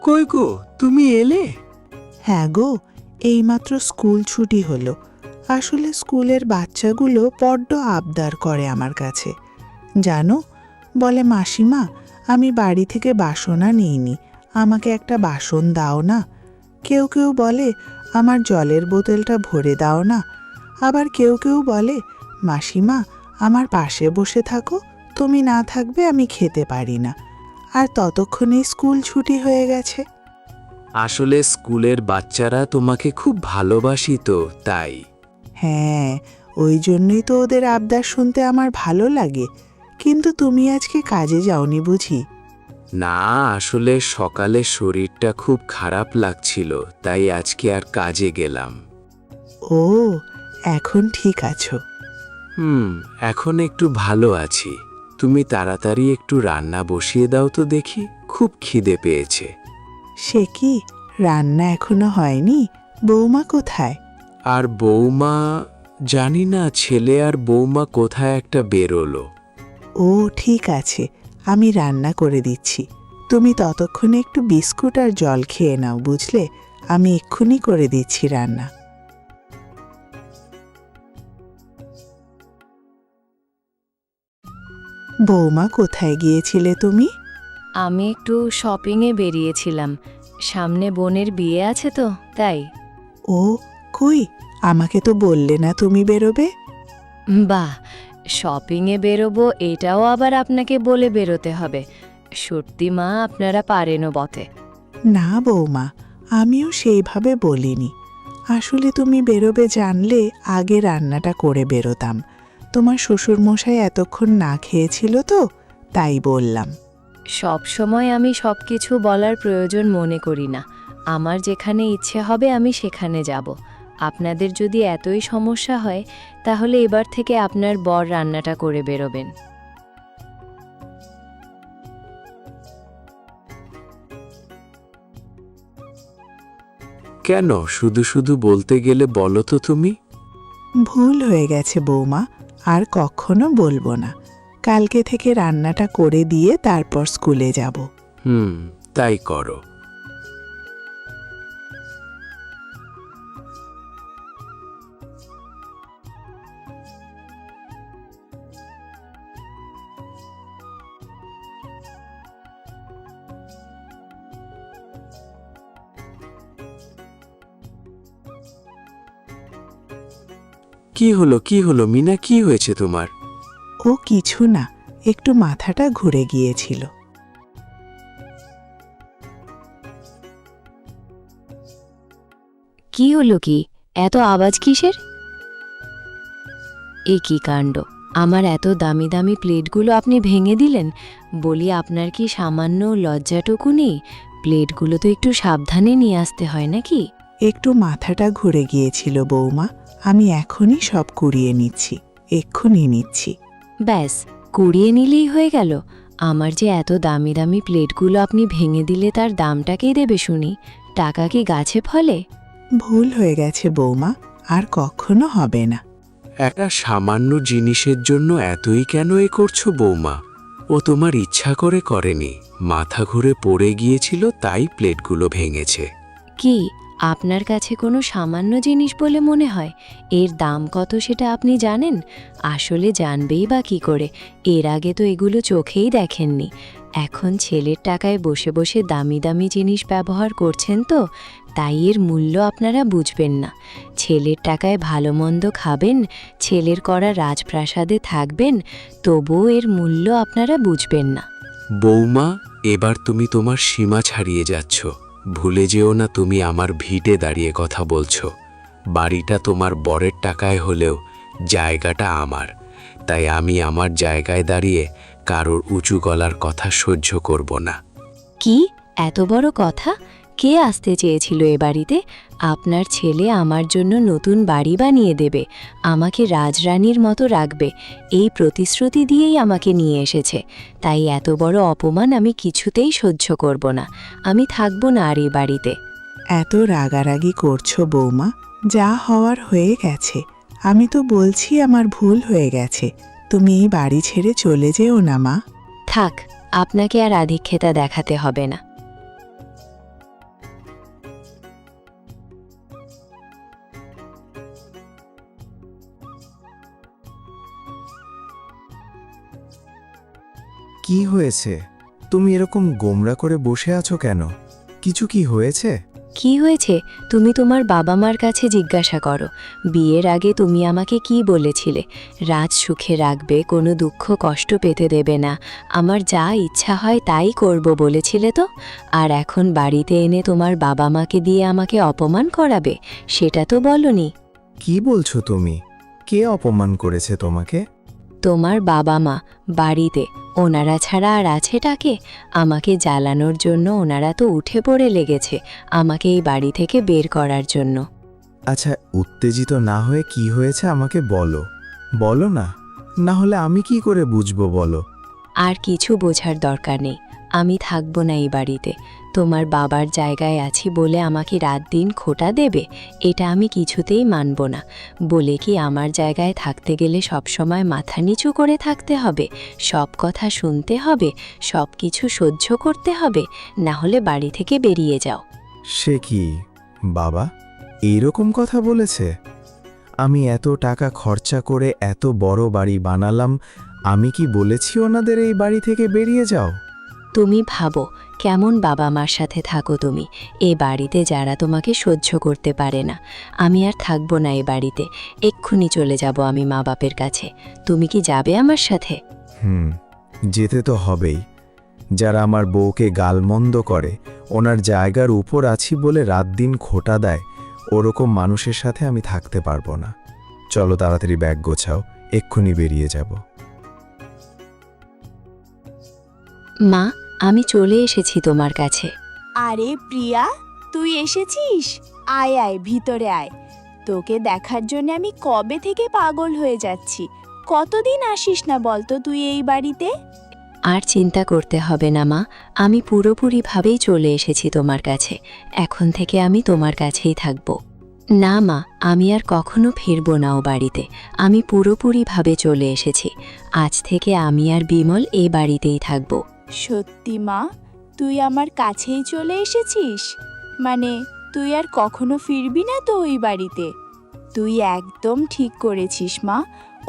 কই গো, তুমি এলে? হ্যাঁ গো, এইমাত্র স্কুল ছুটি হলো। আসলে স্কুলের বাচ্চাগুলো বড্ড আবদার করে আমার কাছে। জানো, বলে মাসিমা, আমি বাড়ি থেকে বাসন নিইনি, আমাকে একটা বাসন দাও না। কেউ কেউ বলে আমার জলের বোতলটা ভরে দাও না। আবার কেউ কেউ বলে মাসিমা, আমার পাশে বসে থাকো, তুমি না থাকবে আমি খেতে পারি না। আর ততক্ষণেই স্কুল ছুটি হয়ে গেছে। আসলে স্কুলের বাচ্চারা তোমাকে খুব ভালোবাসি তো, তাই। হ্যাঁ, ওই জন্যই তো ওদের আবদার শুনতে আমার ভালো লাগে। কিন্তু তুমি আজকে কাজে যাওনি বুঝি? না, আসলে সকালে শরীরটা খুব খারাপ লাগছিল, তাই আজকে আর কাজে গেলাম। ও, এখন ঠিক আছো? এখন একটু ভালো আছি। তুমি তাড়াতাড়ি একটু রান্না বসিয়ে দাও তো দেখি, খুব খিদে পেয়েছে। সে কি, রান্না এখনো হয়নি? বৌমা কোথায়? আর বৌমা, জানি না, ছেলে আর বৌমা কোথায় একটা বেরোলো। ও ঠিক আছে, আমি রান্না করে দিচ্ছি। তুমি ততক্ষণে একটু বিস্কুট আর জল খেয়ে নাও, বুঝলে? আমি এক্ষুনি করে দিচ্ছি রান্না। বৌমা, কোথায় গিয়েছিলে তুমি? আমি একটু শপিংয়ে বেরিয়েছিলাম, সামনে বোনের বিয়ে আছে তো তাই। ও, কই, আমাকে তো বললে না তুমি বেরোবে? বাহ, শপিংয়ে বেরোবো এটাও আবার আপনাকে বলে বেরোতে হবে? সত্যি মা, আপনারা পারেনও বটে। না বৌমা, আমিও সেইভাবে বলিনি। আসলে তুমি বেরোবে জানলে আগে রান্নাটা করে বেরোতাম। তোমার শ্বশুরমশাই এতক্ষণ না খেয়েছিল তো, তাই বললাম। সব সময় আমি সব কিছু বলার প্রয়োজন মনে করি না। আমার যেখানে ইচ্ছে হবে আমি সেখানে যাব। আপনাদের যদি এতই সমস্যা হয় তাহলে এবার থেকে আপনার বর রান্নাটা করে বেরোবেন। কেন শুধু শুধু বলতে গেলে বলো তো তুমি? ভুল হয়ে গেছে বৌমা, আর কখনো বলবো না। কালকে থেকে রান্নাটা করে দিয়ে তারপর স্কুলে যাব। তাই করো। কি হলো মিনা, কি হয়েছে তোমার? ও কিছু না, একটু মাথাটা ঘুরে গিয়েছিল। কি হলো, কি এত আওয়াজ কিসের? এ কি কাণ্ড, আমার এত দামি দামি প্লেটগুলো আপনি ভেঙে দিলেন। বলি, আপনার কি সামান্য লজ্জাটুকু নেই? প্লেটগুলো তো একটু সাবধানে নিয়ে আসতে হয় নাকি? একটু মাথাটা ঘুরে গিয়েছিল বৌমা, আমি এখনই সব কুড়িয়ে নিচ্ছি, এক্ষুনি নিচ্ছি। ব্যাস, কুড়িয়ে নিলেই হয়ে গেল? আমার যে এত দামি দামি প্লেটগুলো আপনি ভেঙে দিলে তার দামটাকেই দেবে শুনি? টাকা কি গাছে ফলে? ভুল হয়ে গেছে বৌমা, আর কখনো হবে না। একটা সামান্য জিনিসের জন্য এতই কেন করছো বৌমা? ও তোমার ইচ্ছা করে করেনি, মাথা ঘুরে পড়ে গিয়েছিল তাই প্লেটগুলো ভেঙেছে। কি আপনার কাছে কোনো সামান্য জিনিস বলে মনে হয়? এর দাম কত সেটা আপনি জানেন? আসলে জানবেই বা কি করে? এর আগে তো এগুলো চোখেই দেখেননি। এখন ছেলের টাকায় বসে বসে দামি দামি জিনিস ব্যবহার করছেন তো, তাই এর মূল্য আপনারা বুঝবেন না। ছেলের টাকায় ভালো মন্দ খাবেন, ছেলের করা রাজপ্রাসাদে থাকবেন, তবুও এর মূল্য আপনারা বুঝবেন না। বৌমা, এবার তুমি তোমার সীমা ছাড়িয়ে যাচ্ছ। ভুলে যেও না তুমি আমার ভিটে দাঁড়িয়ে কথা বলছো। বাড়িটা তোমার বরের টাকায় হলেও জায়গাটা আমার, তাই আমি আমার জায়গায় দাঁড়িয়ে কারোর উঁচু গলার কথা সহ্য করব না। কি এত বড় কথা? কে আসতে চেয়েছিল এ বাড়িতে? আপনার ছেলে আমার জন্য নতুন বাড়ি বানিয়ে দেবে, আমাকে রাজরানীর মতো রাখবে, এই প্রতিশ্রুতি দিয়েই আমাকে নিয়ে এসেছে। তাই এত বড় অপমান আমি কিছুতেই সহ্য করব না। আমি থাকব না আর এই বাড়িতে। এত রাগারাগি করছো বৌমা, যা হওয়ার হয়ে গেছে। আমি তো বলছি আমার ভুল হয়ে গেছে, তুমি এই বাড়ি ছেড়ে চলে যেও না মা। থাক, আপনাকে আর আধিক্যতা দেখাতে হবে না। কি হয়েছে? তুমি এরকম গোমরা করে বসে আছো কেন? কিছু কি হয়েছে? কি হয়েছে তুমি তোমার বাবা মার কাছে জিজ্ঞাসা করো। বিয়ের আগে তুমি আমাকে কি বলেছিলে? রাজ সুখে রাখবে, কোনো দুঃখ কষ্ট পেতে দেবে না, আমার যা ইচ্ছা হয় তাই করব বলেছিলে তো। আর এখন বাড়িতে এনে তোমার বাবা মাকে দিয়ে আমাকে অপমান করাবে, সেটা তো বলনি। কি বলছো তুমি? কে অপমান করেছে তোমাকে? তোমার বাবা মা বাড়িতে, ওনারা ছাড়া আর আছেটাকে? আমাকে জ্বালানোর জন্য ওনারা তো উঠে পড়ে লেগেছে আমাকে এই বাড়ি থেকে বের করার জন্য। আচ্ছা, উত্তেজিত না হয়ে কি হয়েছে আমাকে বলো। বলো না, না হলে আমি কি করে বুঝবো বলো। আর কিছু বোঝার দরকার নেই, আমি থাকবো না এই বাড়িতে। তোমার বাবার জায়গায় আছি বলে আমাকে রাত দিন খোটা দেবে, এটা আমি কিছুতেই মানব না। বলে কি আমার জায়গায় থাকতে গেলে সবসময় মাথা নিচু করে থাকতে হবে, সব কথা শুনতে হবে, সব কিছু সহ্য করতে হবে? না হলে বাড়ি থেকে বেরিয়ে যাও। সে কি বাবা এইরকম কথা বলেছে? আমি এত টাকা খরচা করে এত বড় বাড়ি বানালাম, আমি কি বলেছি ওনাদের এই বাড়ি থেকে বেরিয়ে যাও? তুমি ভাবো কেমন বাবা মার সাথে থাকো তুমি, এ বাড়িতে যারা তোমাকে সহ্য করতে পারে না। আমি আর থাকবো না এ বাড়িতে, এক্ষুনি চলে যাব আমি মা বাপের কাছে। তুমি কি যাবে আমার সাথে? যেতে তো হবেই। যারা আমার বউকে গালমন্দ করে, ওনার জায়গার উপর আছি বলে রাত দিন খোটা দেয়, ওরকম মানুষের সাথে আমি থাকতে পারবো না। চলো তাড়াতাড়ি ব্যাগ গোছাও, এক্ষুনি বেরিয়ে যাব। মা, আমি চলে এসেছি তোমার কাছে। আরে প্রিয়া, তুই এসেছিস? আয় আয়, ভিতরে আয়। তোকে দেখার জন্য আমি কবে থেকে পাগল হয়ে যাচ্ছি। কতদিন আসিস না বলতো তুই এই বাড়িতে? আর চিন্তা করতে হবে না মা, আমি পুরোপুরিভাবেই চলে এসেছি তোমার কাছে। এখন থেকে আমি তোমার কাছেই থাকব। না মা, আমি আর কখনো ফিরব না ও বাড়িতে। আমি পুরোপুরিভাবে চলে এসেছি। আজ থেকে আমি আর বিমল এই বাড়িতেই থাকব। সত্যি মা, তুই আমার কাছেই চলে এসেছিস? মানে তুই আর কখনো ফিরবি না তো ওই বাড়িতে? তুই একদম ঠিক করেছিস মা।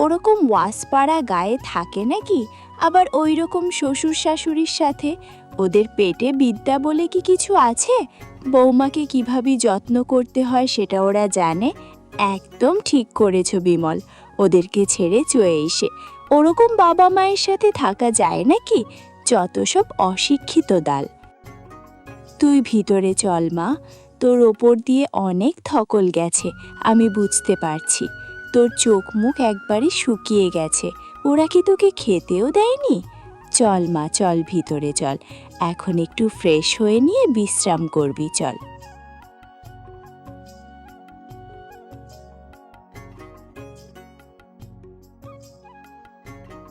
ওরকম ওয়াসপাড়া গায়ে থাকে নাকি? আবার ওই রকম শ্বশুর শাশুড়ির সাথে ওদের পেটে বিদ্যা বলে কি কিছু আছে? বৌমাকে কিভাবে যত্ন করতে হয় সেটা ওরা জানে। একদম ঠিক করেছো বিমল, ওদেরকে ছেড়ে চলে এসে। ওরকম বাবা মায়ের সাথে থাকা যায় নাকি? যত সব অশিক্ষিত দাল। তুই ভিতরে চল মা, তোর ওপর দিয়ে অনেক ধকল গেছে, আমি বুঝতে পারছি। তোর চোখ মুখ একবারে শুকিয়ে গেছে। ওরা কি তোকে খেতেও দেয়নি? চল মা, চল ভিতরে চল। এখন একটু ফ্রেশ হয়ে নিয়ে বিশ্রাম করবি, চল।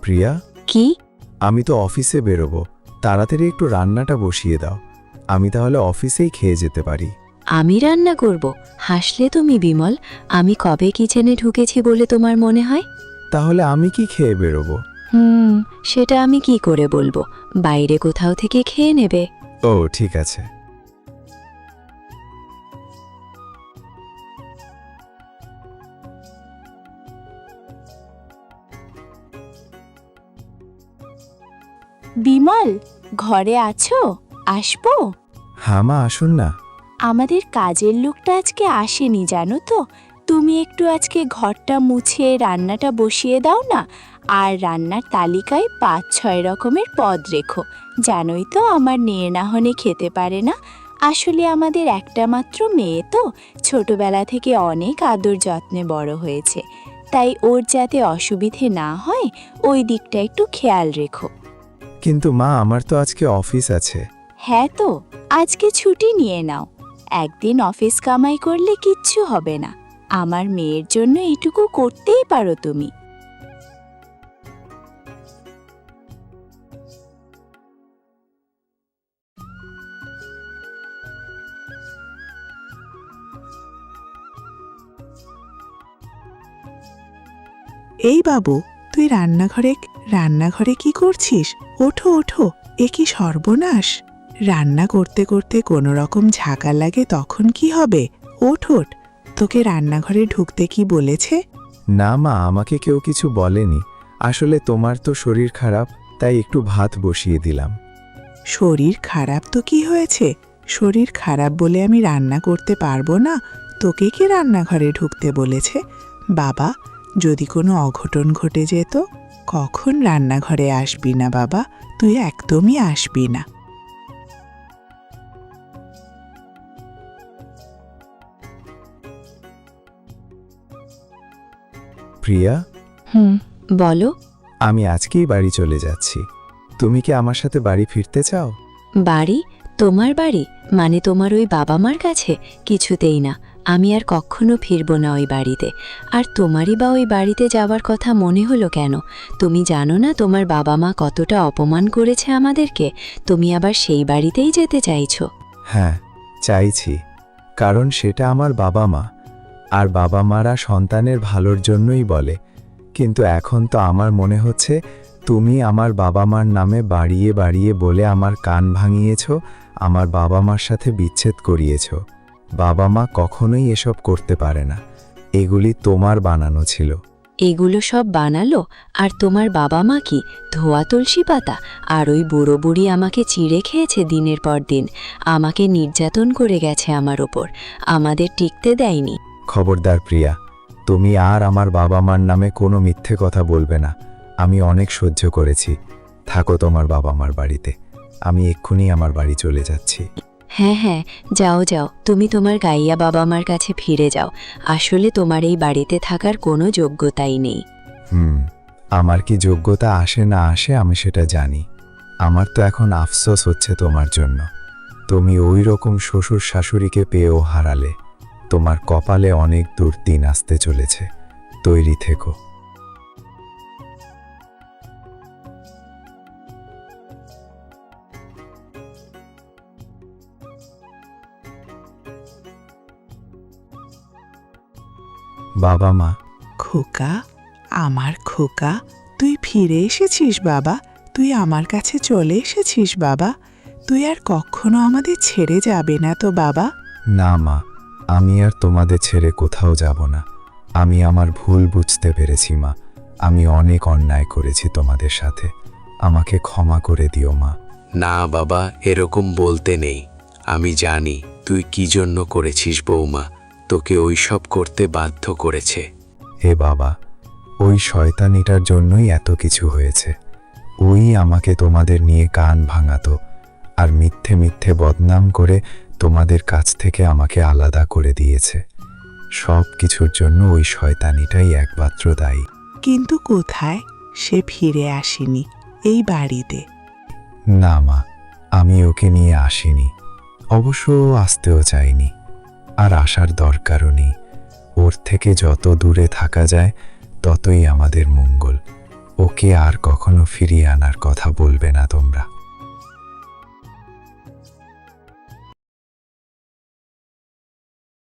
প্রিয়া, কি? আমি তো অফিসে বেরোবো, তাড়াতাড়ি একটু রান্নাটা বসিয়ে দাও। আমি তাহলে অফিসেই খেয়ে যেতে পারি। আমি রান্না করব? হাসলে তুমি বিমল। আমি কবে কিচেনে ঢুকেছি বলে তোমার মনে হয়? তাহলে আমি কি খেয়ে বেরোবো? সেটা আমি কি করে বলবো? বাইরে কোথাও থেকে খেয়ে নেবে। ও ঠিক আছে। বিমল, ঘরে আছো? আসবো? হ্যাঁ মা, আসুন না। আমাদের কাজের লোকটা আজকে আসেনি জানো তো। তুমি একটু আজকে ঘরটা মুছে রান্নাটা বসিয়ে দাও না। আর রান্নার তালিকায় ৫-৬ রকমের পদ রেখো। জানোই তো আমার নেড়াহনে খেতে পারে না। আসলে আমাদের একটা মাত্র মেয়ে তো, ছোটবেলা থেকে অনেক আদর যত্নে বড় হয়েছে। তাই ওর যাতে অসুবিধে না হয় ওই দিকটা একটু খেয়াল রেখো। কিন্তু মা, আমার তো আজকে অফিস আছে। হ্যাঁ তো, আজকে ছুটি নিয়ে নাও। একদিন অফিস কামাই করলে কিচ্ছু হবে না। আমার মেয়ের জন্য এইটুকু করতেই পারো তুমি। এই বাবু, তুই রান্নাঘরে কি করছিস? ওঠো ওঠো, এ কি সর্বনাশ! রান্না করতে করতে কোনো রকম ঝাঁকা লাগে তখন কি হবে? ওঠ ওঠ, তোকে রান্নাঘরে ঢুকতে কি বলেছে? না মা, আমাকে কেউ কিছু বলেনি। আসলে তোমার তো শরীর খারাপ, তাই একটু ভাত বসিয়ে দিলাম। শরীর খারাপ তো কি হয়েছে? শরীর খারাপ বলে আমি রান্না করতে পারবো না? তোকে কি রান্নাঘরে ঢুকতে বলেছে? বাবা, যদি কোনো অঘটন ঘটে যেত? কখন রান্নাঘরে আসবি না বাবা, তুই একদমই আসবি না। প্রিয়া, বলো। আমি আজকেই বাড়ি চলে যাচ্ছি। তুমি কি আমার সাথে বাড়ি ফিরতে চাও? বাড়ি? তোমার বাড়ি? মানে তোমার ওই বাবা মার কাছে? কিছুতেই না, আমি আর কখনো ফিরবো না ওই বাড়িতে। আর তোমারই বা ওই বাড়িতে যাওয়ার কথা মনে হলো কেন? তুমি জানো না তোমার বাবা মা কতটা অপমান করেছে আমাদেরকে? তুমি আবার সেই বাড়িতেই যেতে চাইছো? হ্যাঁ, চাইছি, কারণ সেটা আমার বাবা মা, আর বাবা মারা সন্তানের ভালোর জন্যই বলে। কিন্তু এখন তো আমার মনে হচ্ছে তুমি আমার বাবা মার নামে বাড়িয়ে বাড়িয়ে বলে আমার কান ভাঙিয়েছ, আমার বাবা মার সাথে বিচ্ছেদ করিয়েছ। বাবা মা কখনোই এসব করতে পারে না, এগুলি তোমার বানানো ছিল। এগুলো সব বানালো? আর তোমার বাবা মা কি ধোয়া তুলসী পাতা? আর ওই বুড়ো বুড়ি আমাকে চিড়ে খেয়েছে দিনের পর দিন, আমাকে নির্যাতন করে গেছে আমার ওপর, আমাদের টিকতে দেয়নি। খবরদার প্রিয়া, তুমি আর আমার বাবা মার নামে কোনো মিথ্যে কথা বলবে না। আমি অনেক সহ্য করেছি, থাকো তোমার বাবা মার বাড়িতে। আমি এক্ষুনি আমার বাড়ি চলে যাচ্ছি। হ্যাঁ হ্যাঁ, যাও যাও, তুমি তোমার গাইয়া বাবা মার কাছে ফিরে যাও। আসলে তোমার এই বাড়িতে থাকার কোনো যোগ্যতাই নেই। আমার কি যোগ্যতা আসে না আসে আমি সেটা জানি। আমার তো এখন আফসোস হচ্ছে তোমার জন্য। তুমি ওই রকম শ্বশুর শাশুড়িকে পেয়েও হারালে। তোমার কপালে অনেক দুর্দিন আসতে চলেছে, তৈরি থেকো। বাবা মা। খোকা, আমার খোকা, তুই ফিরে এসেছিস বাবা, তুই আমার কাছে চলে এসেছিস বাবা। তুই আর কখনো আমাদের ছেড়ে যাবে না তো বাবা? না মা, আমি আর তোমাদের ছেড়ে কোথাও যাব না। আমি আমার ভুল বুঝতে পেরেছি মা। আমি অনেক অন্যায় করেছি তোমাদের সাথে, আমাকে ক্ষমা করে দিও মা। না বাবা, এরকম বলতে নেই। আমি জানি তুই কি জন্য করেছিস। বৌমা তোকে ওই সব করতে বাধ্য করেছে। হে বাবা, ওই শয়তানিটার জন্যই এত কিছু হয়েছে। ওই আমাকে তোমাদের নিয়ে কান ভাঙাতো, আর মিথ্যে মিথ্যে বদনাম করে তোমাদের কাছ থেকে আমাকে আলাদা করে দিয়েছে। সব কিছুর জন্য ওই শয়তানিটাই একমাত্র দায়ী। কিন্তু কোথায়? সে ফিরে আসেনি এই বাড়িতে। না মা, আমি ওকে নিয়ে আসিনি, অবশ্য ও আসতেও চাইনি, আর আসার দরকারও নেই। ওর থেকে যত দূরে থাকা যায় ততই আমাদের মঙ্গল। ওকে আর কখনো ফিরিয়ে আনার কথা বলবে না তোমরা।